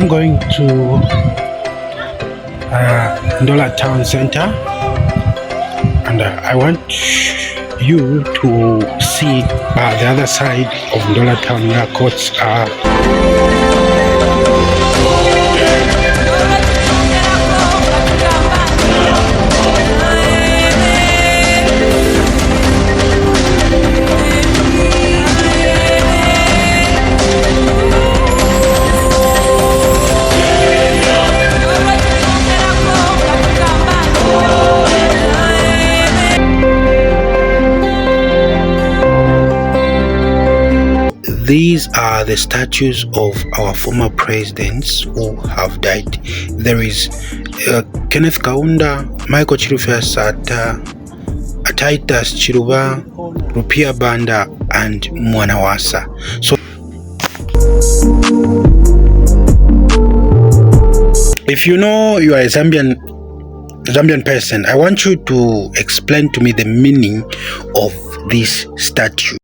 I'm going to Ndola Town Center, and I want you to see the other side of Ndola Town where courts are. These are the statues of our former presidents who have died. There is Kenneth Kaunda, Michael Chilufya Sata, Titus Chiruba, Rupia Banda, and Mwanawasa. So, if you know you are a Zambian person, I want you to explain to me the meaning of this statue.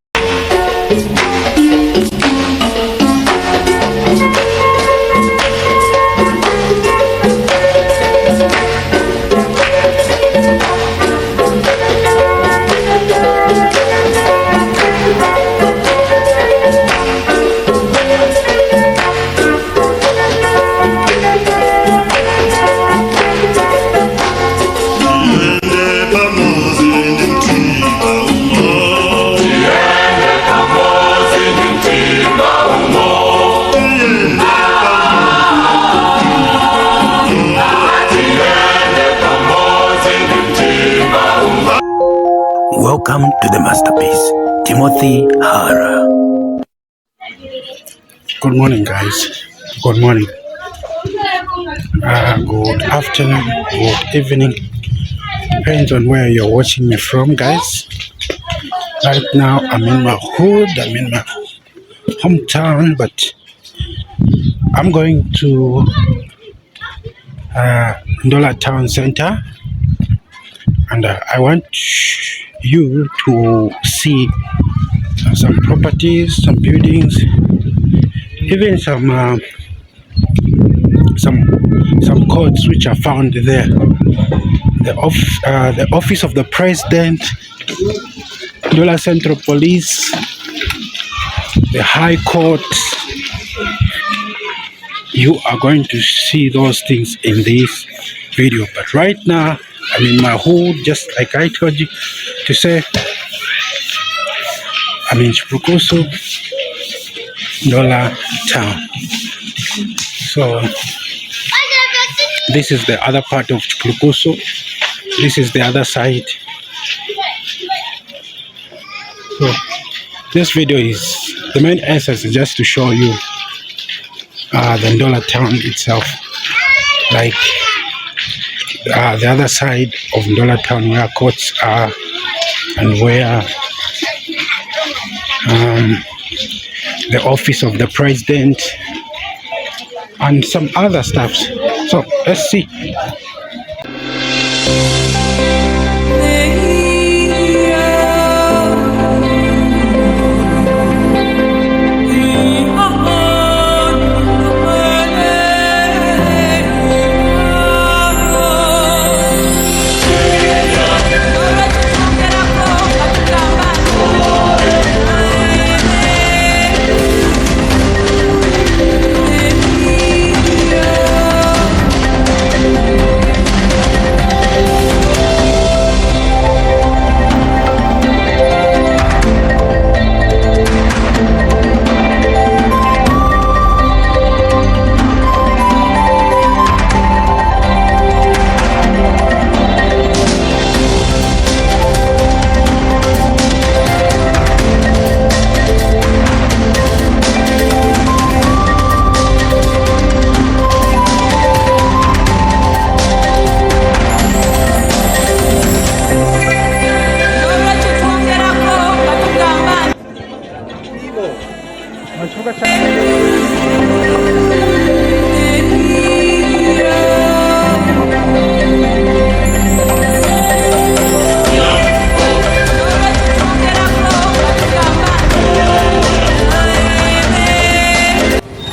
Welcome to the masterpiece, Timothy Hara. Good morning, guys. Good morning. Good afternoon. Good evening. Depends on where you're watching me from, guys. Right now, I'm in my hood. I'm in my hometown, but I'm going to Ndola Town Center, and I want you to see some properties, some buildings, even some codes which are found there. The office of the president, Ndola Central Police, the High Court. You are going to see those things in this video, but right now I'm in my hood, just like I told you to say. I'm in Chipukusu, Ndola Town. So this is the other part of Chipukusu. This is the other side. So this video is, the main essence is just to show you the Ndola Town itself, like the other side of Ndola Town where courts are, and where the office of the president and some other stuff. So let's see.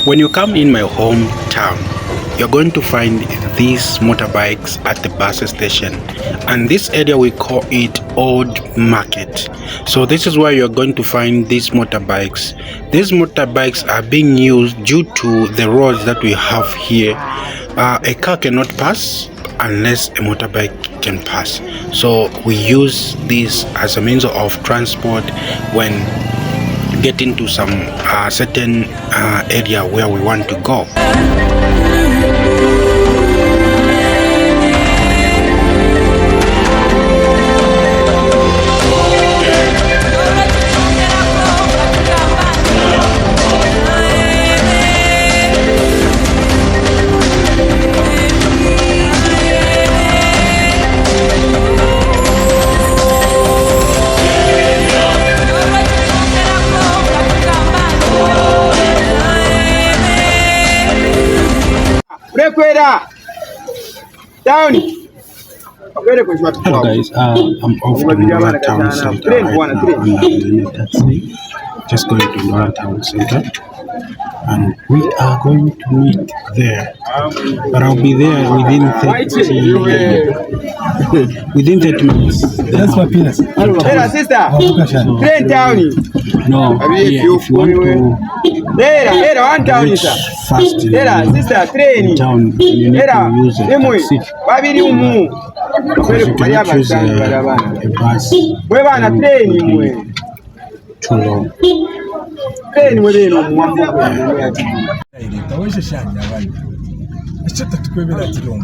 When you come in my hometown, you're going to find these motorbikes at the bus station, and this area we call it Old Market. So this is where you're going to find these motorbikes. These motorbikes are being used due to the roads that we have here. A car cannot pass unless a motorbike can pass, so we use this as a means of transport when getting to some certain area where we want to go. Down. Hello guys, I'm off to Ndola Town Center right now on the taxi. Just going to Ndola Town Center, and we are going to meet there. But I'll be there within 30 minutes. That's my penis. Hey, sister. Train down. No, yeah, if you want to Hey, one down, reach sir. fast Hey, sister, train. in town, you need to use a taxi. Because you cannot choose a bus too long.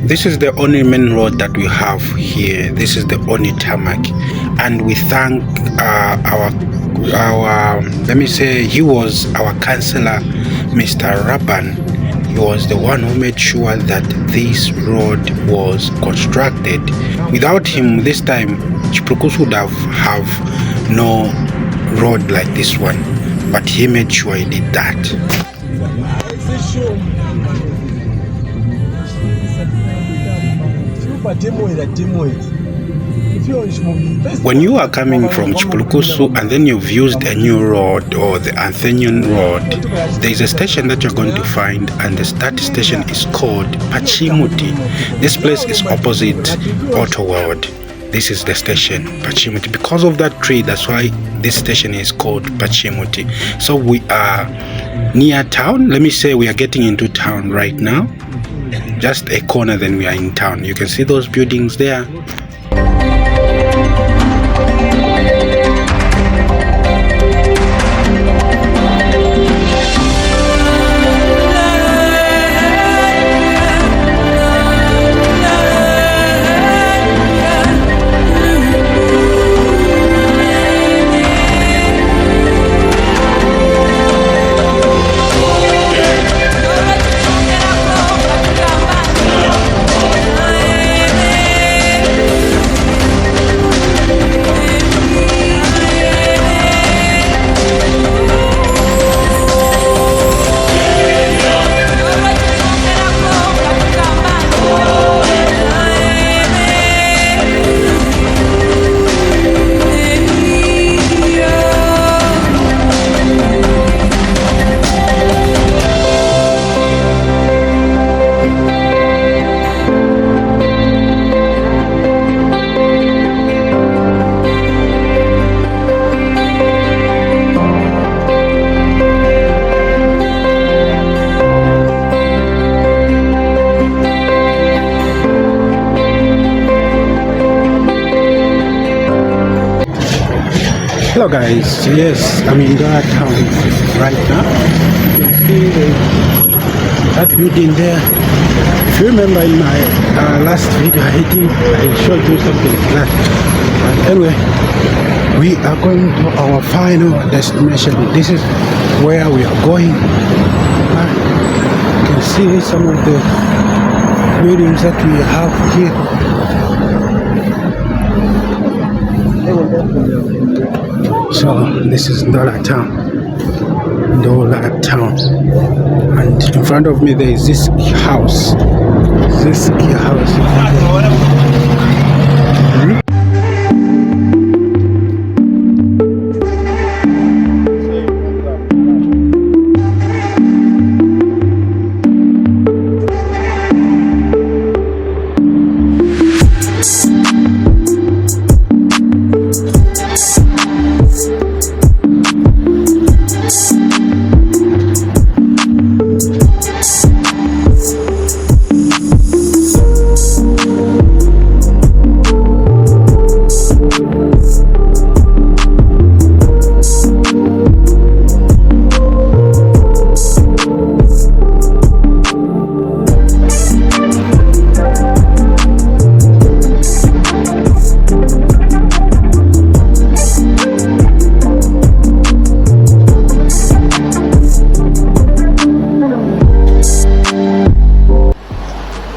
This is the only main road that we have here. This is the only tarmac, and we thank our let me say, he was our councillor, Mr. Raban. He was the one who made sure that this road was constructed. Without him, this time Chiprukus would have no road like this one, but he made sure he did that. When you are coming from Chipulukusu and then you've used a new road or the Athenian road, there is a station that you're going to find, and that station is called Pachimuti. This place is opposite Auto World. This is the station, Pachimuti. Because of that tree, that's why this station is called Pachimuti. So we are near town. Let me say we are getting into town right now. Just a corner, then we are in town. You can see those buildings there. Hello guys, yes, I'm in Hara town right now. That building there If you remember in my last video, I showed you something like that. But anyway, we are going to our final destination. This is where we are going. You can see some of the buildings that we have here. So this is Ndola town. Ndola town, and in front of me there is this house. This house.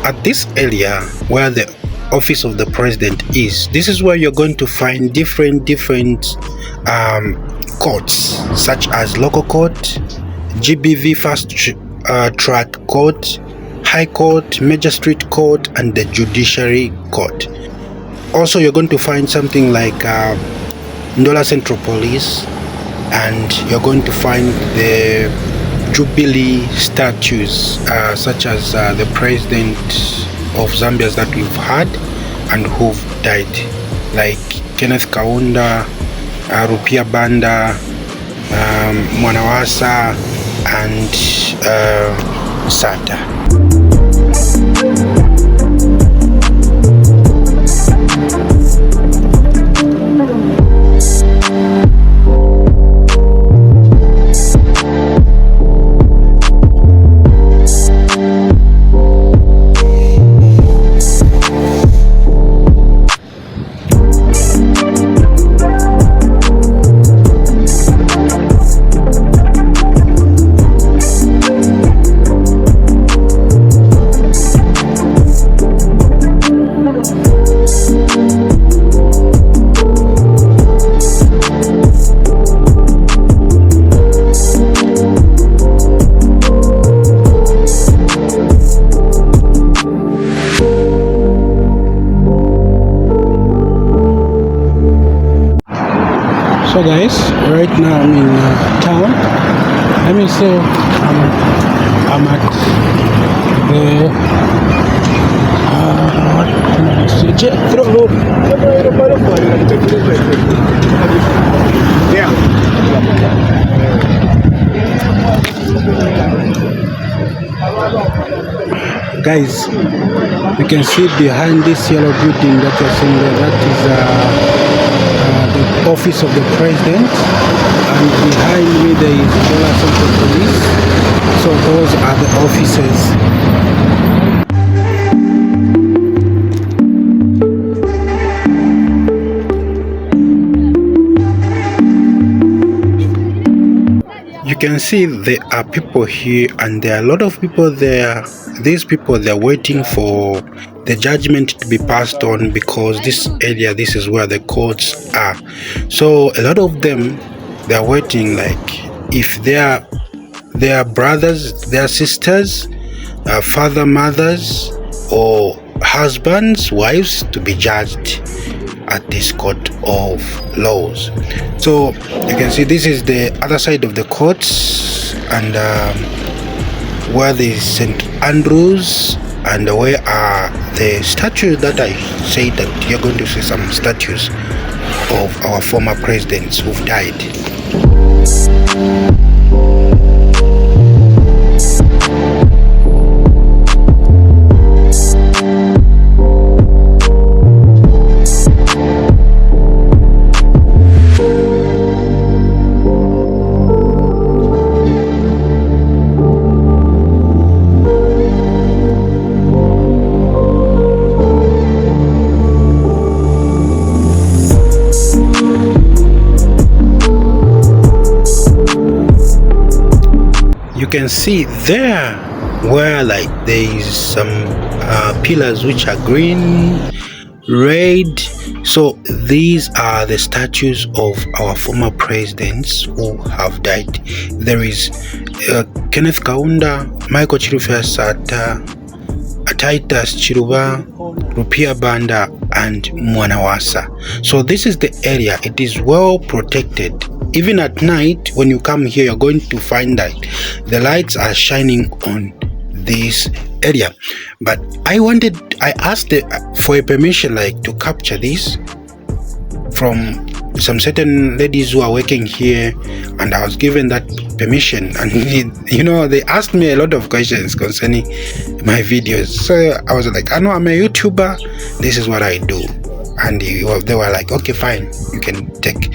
At this area where the office of the president is, this is where you're going to find different courts, such as local court, GBV fast track court, high court, magistrate court, and the judiciary court. Also, you're going to find something like Ndola Central Police, and you're going to find the Jubilee statues, such as the president of Zambia that we've had and who've died, like Kenneth Kaunda, Rupia Banda, Mwanawasa, and Sata. So guys, right now I'm in town. Let me say I'm at guys, you can see behind this yellow building that you're seeing there, that is the office of the president, and behind me there is Ndola Central Police. So those are the offices. You can see there are people here, and there are a lot of people there. These people, they're waiting for the judgment to be passed on, because this area, this is where the courts are. So a lot of them, they're waiting, like if their brothers, their sisters, father, mothers, or husbands, wives, to be judged at this court of laws. So you can see this is the other side of the courts, and where there is St. Andrews, and where are the statues that I say that you're going to see some statues of our former presidents who've died. you can see there where like there is some pillars which are green, red. So these are the statues of our former presidents who have died. There is Kenneth Kaunda, Michael Chilufya Sata, Titus Chiruba, Rupia Banda, and Mwanawasa. So this is the area. It is well protected. Even at night, when you come here, you're going to find that the lights are shining on this area. But I asked for a permission, like to capture this from some certain ladies who are working here, and I was given that permission. And you know, they asked me a lot of questions concerning my videos. So I was like, I know I'm a YouTuber, this is what I do. And they were like, okay, fine, you can take.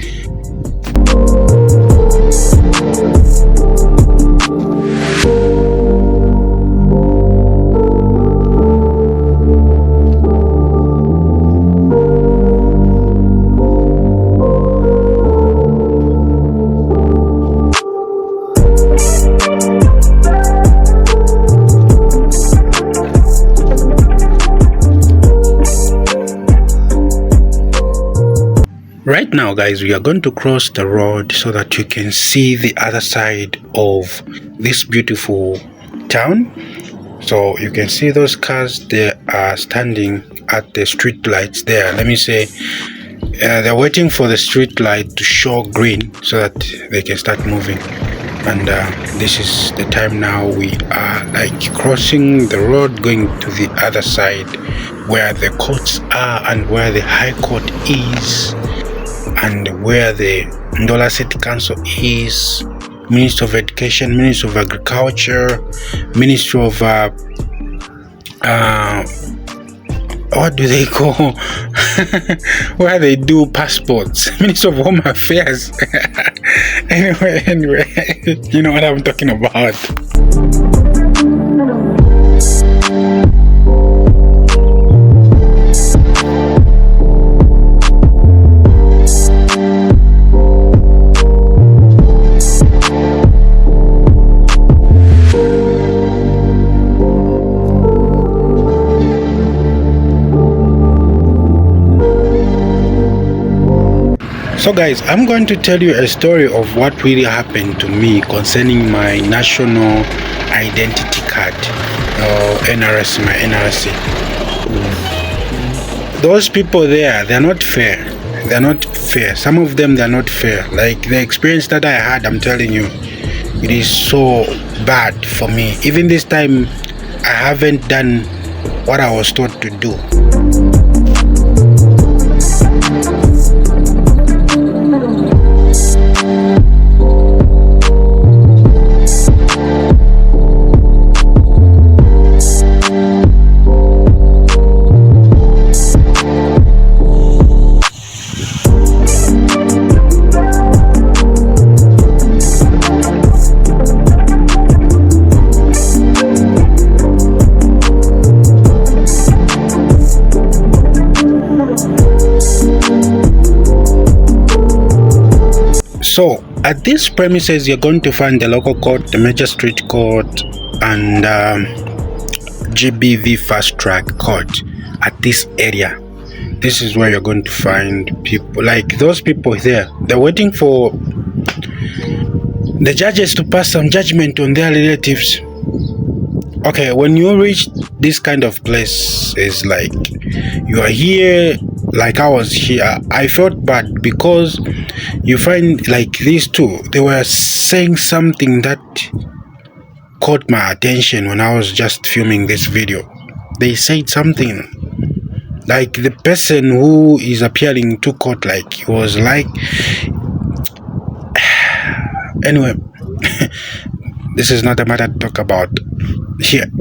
Right now, guys, we are going to cross the road so that you can see the other side of this beautiful town. So you can see those cars, they are standing at the street lights there. Let me say, they're waiting for the street light to show green so that they can start moving. And this is the time now. We are like crossing the road, going to the other side where the courts are and where the High Court is, and where the Ndola City Council is, Ministry of Education, Ministry of Agriculture, Ministry of what do they call where they do passports, Ministry of Home Affairs. anyway, you know what I'm talking about. So guys, I'm going to tell you a story of what really happened to me concerning my national identity card, NRC, my NRC. Those people there, they're not fair. They're not fair. Some of them, they're not fair. Like the experience that I had, I'm telling you, it is so bad for me. Even this time, I haven't done what I was taught to do. So at these premises, you're going to find the local court, the magistrate court, and GBV fast track court at this area. This is where you're going to find people like those people there. They're waiting for the judges to pass some judgment on their relatives. Okay, when you reach this kind of place, it's like you are here. Like I was here, I felt bad because you find like these two, they were saying something that caught my attention when I was just filming this video. They said something like the person who is appearing to court, like he was like, anyway, this is not a matter to talk about here.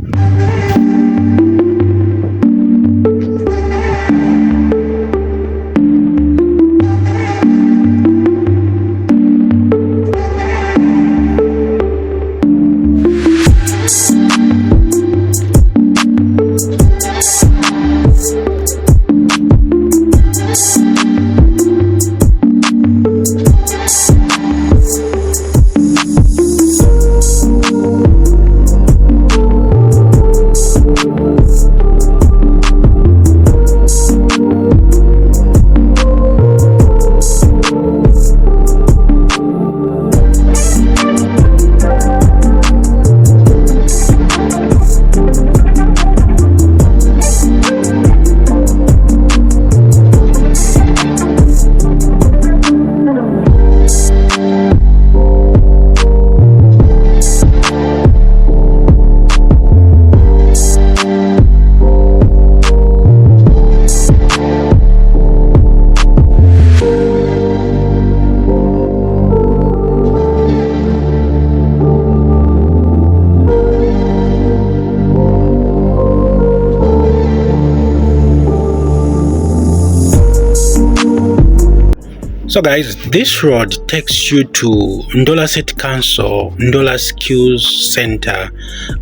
So guys, this road takes you to Ndola City Council, Ndola Skills Center,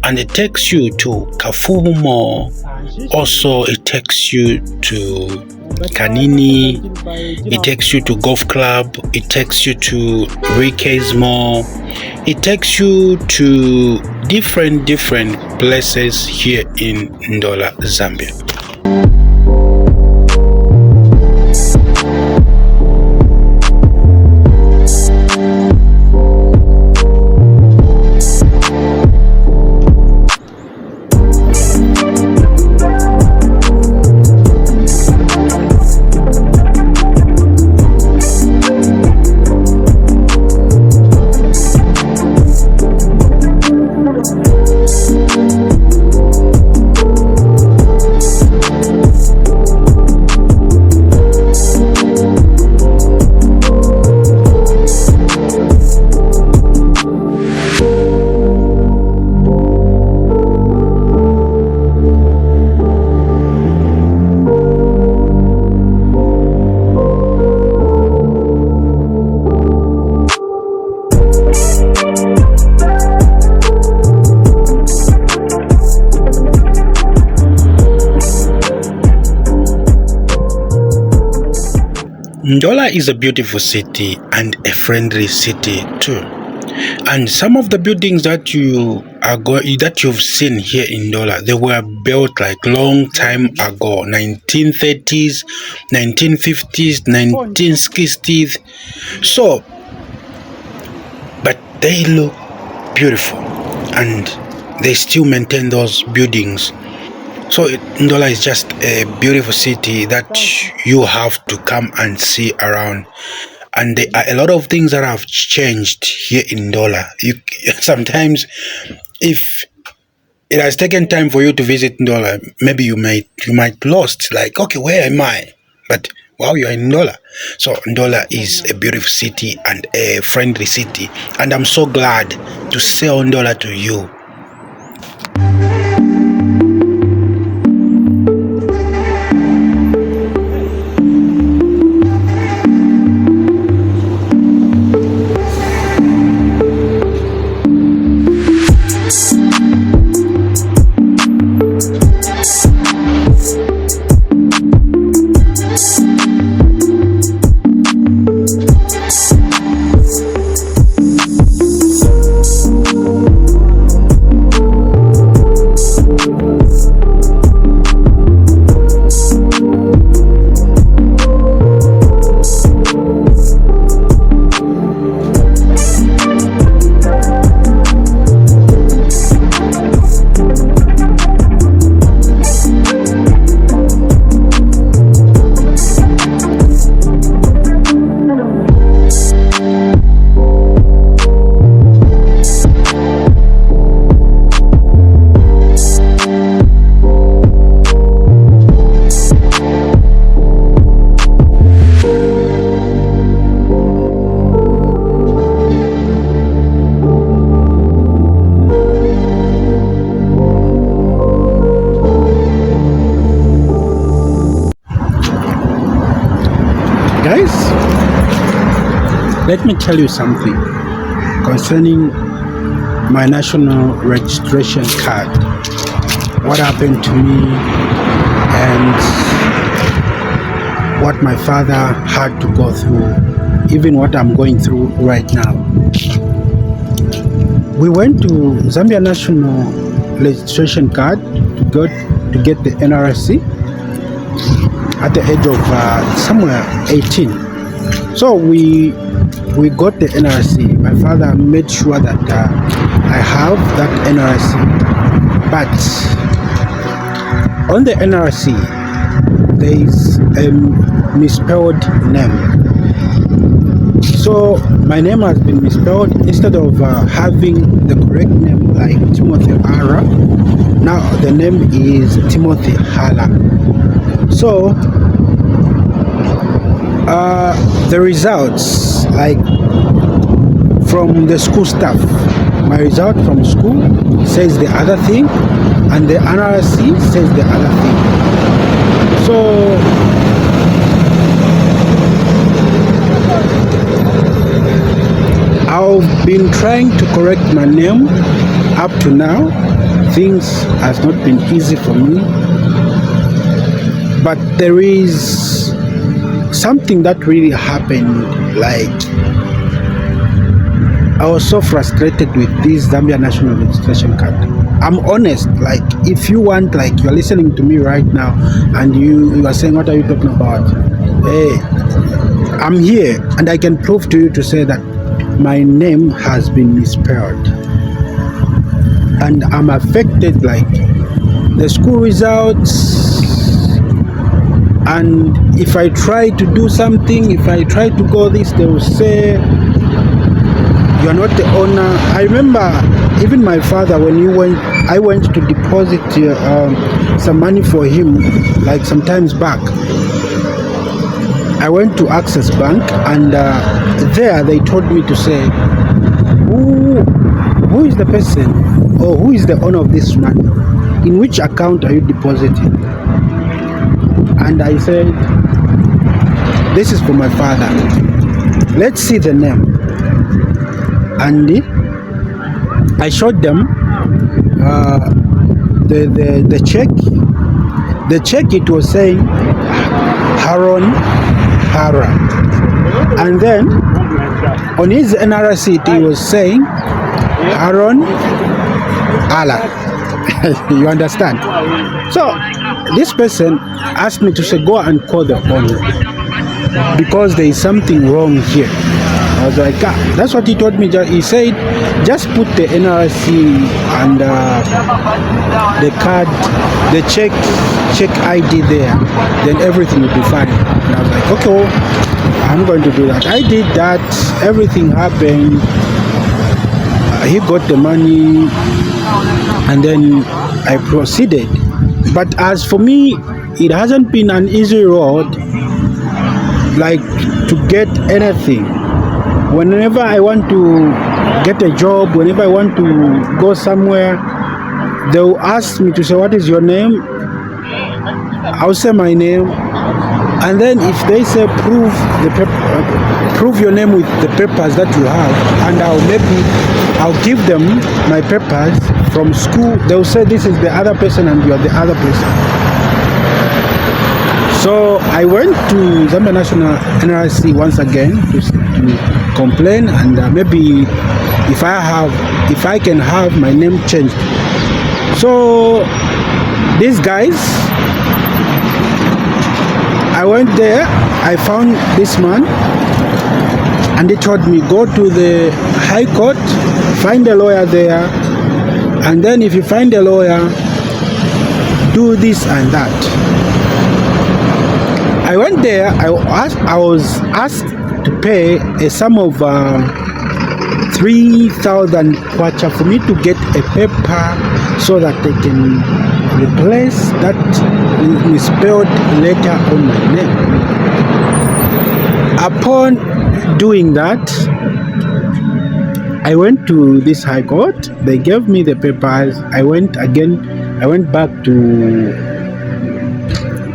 and it takes you to Kafumo. Also, it takes you to Kanini, it takes you to Golf Club, it takes you to Rike's Mall, it takes you to different places here in Ndola, Zambia. Ndola is a beautiful city and a friendly city too. And some of the buildings that you've seen here in Ndola, they were built like long time ago, 1930s, 1950s, 1960s. So, but they look beautiful and they still maintain those buildings. So Ndola is just a beautiful city that you have to come and see around. And there are a lot of things that have changed here in Ndola. Sometimes, if it has taken time for you to visit Ndola, maybe you might lost, like, okay, where am I? But wow, you're in Ndola. So Ndola is a beautiful city and a friendly city. And I'm so glad to sell Ndola to you. Guys, let me tell you something concerning my national registration card. What happened to me and what my father had to go through, even what I'm going through right now. We went to Zambia National Registration Card to get the NRC at the age of somewhere 18. So we got the NRC. My father made sure that I have that NRC. But on the NRC, there is a misspelled name. So my name has been misspelled. Instead of having the correct name like Timothy Hara, now the name is Timothy Hara. So the results, like from the school staff, my result from school says the other thing, and the NRC says the other thing. I've been trying to correct my name up to now. Things has not been easy for me, but there is something that really happened. Like, I was so frustrated with this Zambia national registration card. I'm honest. Like, if you want, like, you're listening to me right now and you are saying, what are you talking about? Hey, I'm here and I can prove to you to say that my name has been misspelled and I'm affected. Like, the school results, and if I try to do something, if I try to go this, they will say you're not the owner. I remember even my father, when I went to deposit some money for him, like sometimes back. I went to Access Bank, and there they told me to say, who is the person, or who is the owner of this money? In which account are you depositing? And I said, this is for my father. Let's see the name. And I showed them the check. The check, it was saying Hara. And then on his NRC, it was saying Allah. You understand? So this person asked me to say, go and call the owner because there is something wrong here. I was like, that's what he told me. He said, just put the NRC and the card, the check ID there, then everything will be fine. And I was like, okay, well, I'm going to do that. I did that. Everything happened. He got the money, and then I proceeded. But as for me, it hasn't been an easy road, like, to get anything. Whenever I want to get a job, whenever I want to go somewhere, they'll ask me to say, what is your name? I'll say my name, and then if they say prove your name with the papers that you have, and I'll give them my papers from school, they'll say this is the other person and you are the other person. So I went to Zambia National NRC once again to complain, and maybe if I can have my name changed. So these guys, I went there, I found this man, and they told me, go to the High Court, find a lawyer there, and then if you find a lawyer, do this and that. I went there, I was asked to pay a sum of 3,000 kwacha for me to get a paper so that they can replace that misspelled letter on my name. Upon doing that, I went to this High Court. They gave me the papers. I went back to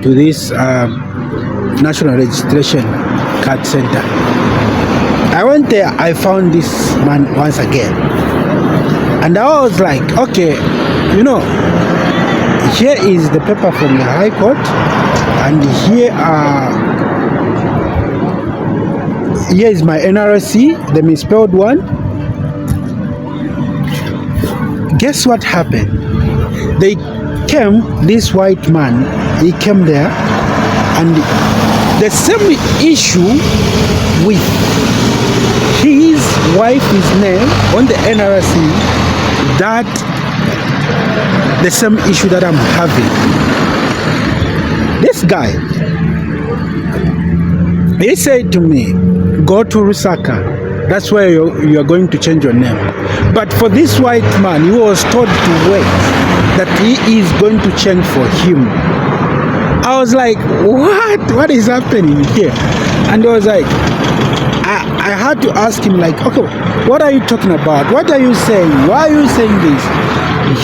this National Registration Card Center. I went there, I found this man once again, and I was like, okay, here is the paper from the High Court, and here is my NRC, the misspelled one. Guess what happened? This white man, he came there, and the same issue with his wife's name on the NRC, that the same issue that I'm having. This guy, he said to me, go to Rusaka, that's where you're going to change your name. But for this white man, he was told to wait, that he is going to change for him. I was like, what is happening here? And I was like, I had to ask him, like, okay, what are you talking about? What are you saying? Why are you saying this?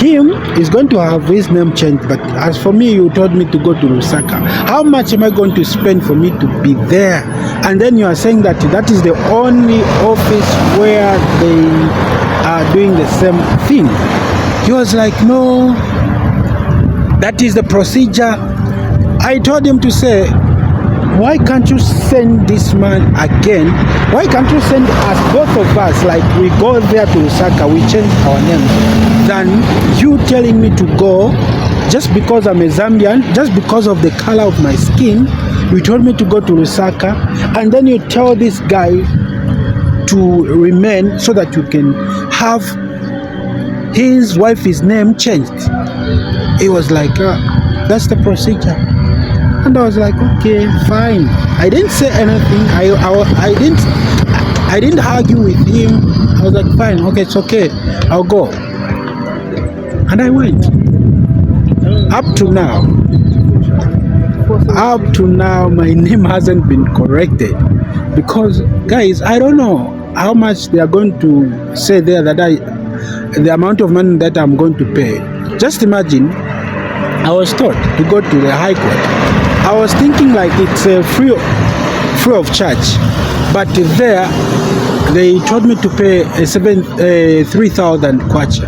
Him is going to have his name changed, but as for me, you told me to go to Lusaka. How much am I going to spend for me to be there? And then you are saying that that is the only office where they are doing the same thing. He was like, no, that is the procedure. I told him to say, why can't you send this man again? Why can't you send us, both of us, like we go there to Lusaka, we change our names, than you telling me to go just because I'm a Zambian, just because of the color of my skin. You told me to go to Lusaka, and then you tell this guy to remain so that you can have his wife's name changed. He was like, that's the procedure. And I was like, okay, fine. I didn't say anything. I didn't argue with him. I was like, fine, okay, it's okay, I'll go. And I went. Up to now, my name hasn't been corrected, because, guys, I don't know how much they are going to say there, that the amount of money that I'm going to pay. Just imagine, I was taught to go to the High Court. I was thinking like it's free of charge, but there they told me to pay 3,000 kwacha.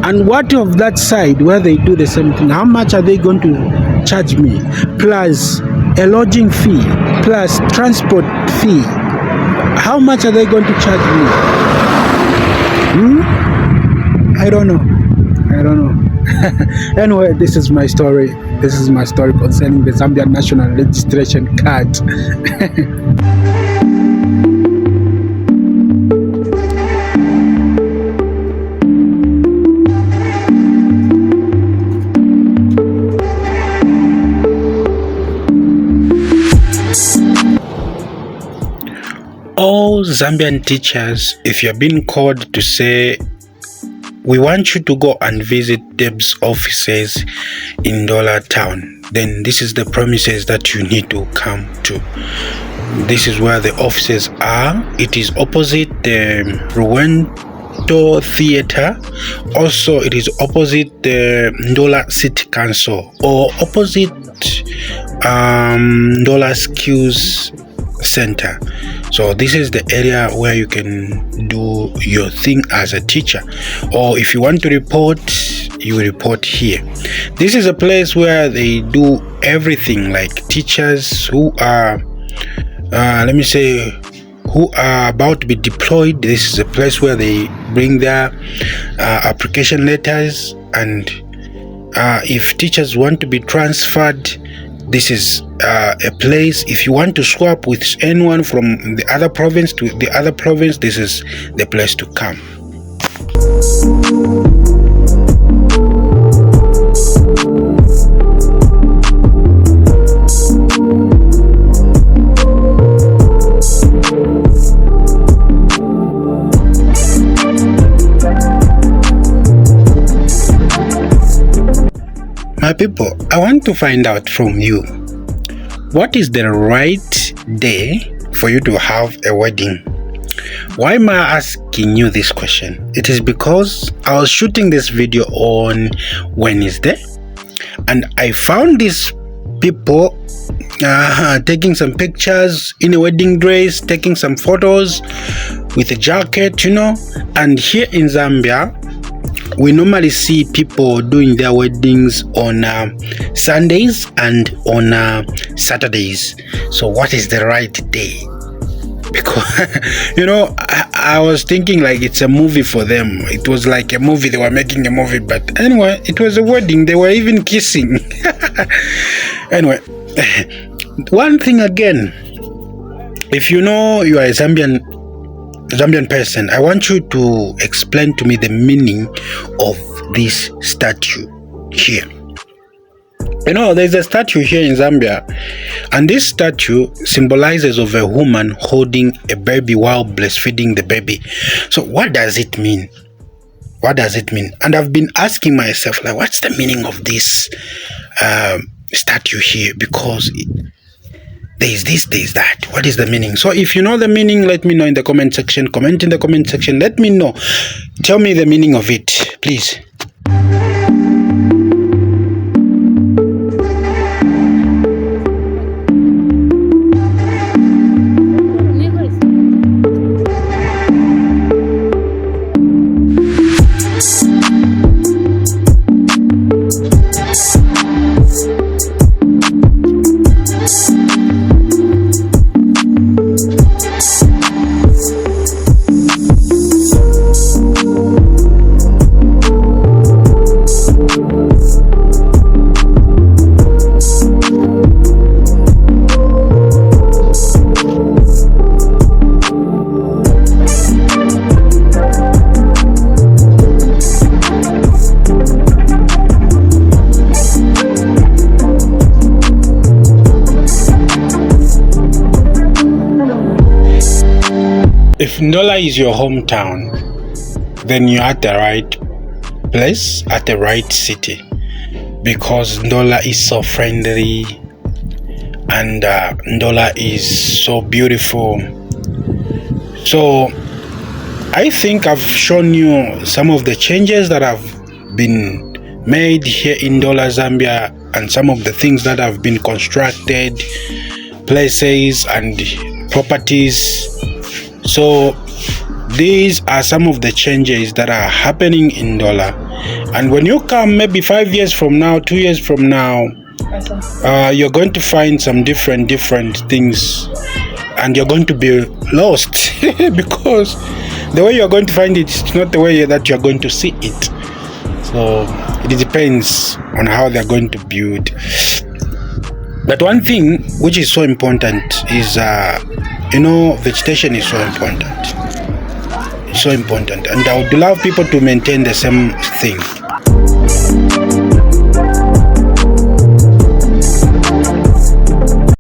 And what of that side where they do the same thing? How much are they going to charge me? Plus a lodging fee, plus transport fee. How much are they going to charge me? I don't know. Anyway, this is my story. This is my story concerning the Zambian National Registration Card. All Zambian teachers, if you're being called to say, we want you to go and visit Deb's offices in Ndola town, then this is the premises that you need to come to. This is where the offices are. It is opposite the Ruwento Theatre. Also, it is opposite the Ndola City Council, or opposite Ndola Skills Center. So this is the area where you can do your thing as a teacher, or if you want to report, you report here. This is a place where they do everything, like teachers who are who are about to be deployed. This is a place where they bring their application letters, and if teachers want to be transferred, this is a place. If you want to swap with anyone from the other province to the other province, this is the place to come. My people, I want to find out from you, what is the right day for you to have a wedding? Why am I asking you this question? It is because I was shooting this video on Wednesday, and I found these people taking some pictures in a wedding dress, taking some photos with a jacket, and here in Zambia, we normally see people doing their weddings on Sundays and on Saturdays. So what is the right day? Because I was thinking like it's a movie for them. It was like a movie, they were making a movie, but anyway, it was a wedding. They were even kissing. Anyway, one thing again, if you know you are a Zambian person, I want you to explain to me the meaning of this statue here. There's a statue here in Zambia, and this statue symbolizes of a woman holding a baby while breastfeeding the baby. So what does it mean? What does it mean? And I've been asking myself, like, what's the meaning of this statue here? Because there's this, there's that. What is the meaning? So if you know the meaning, let me know in the comment section. Comment in the comment section. Let me know. Tell me the meaning of it, please. If Ndola is your hometown, then you're at the right place, at the right city, because Ndola is so friendly and Ndola is so beautiful. So I think I've shown you some of the changes that have been made here in Ndola Zambia, and some of the things that have been constructed, places and properties. So these are some of the changes that are happening in Ndola. And when you come maybe 5 years from now, 2 years from now, you're going to find some different things, and you're going to be lost because the way you're going to find it is not the way that you're going to see it. So it depends on how they're going to build. But one thing which is so important is vegetation is so important. It's so important, and I would love people to maintain the same thing.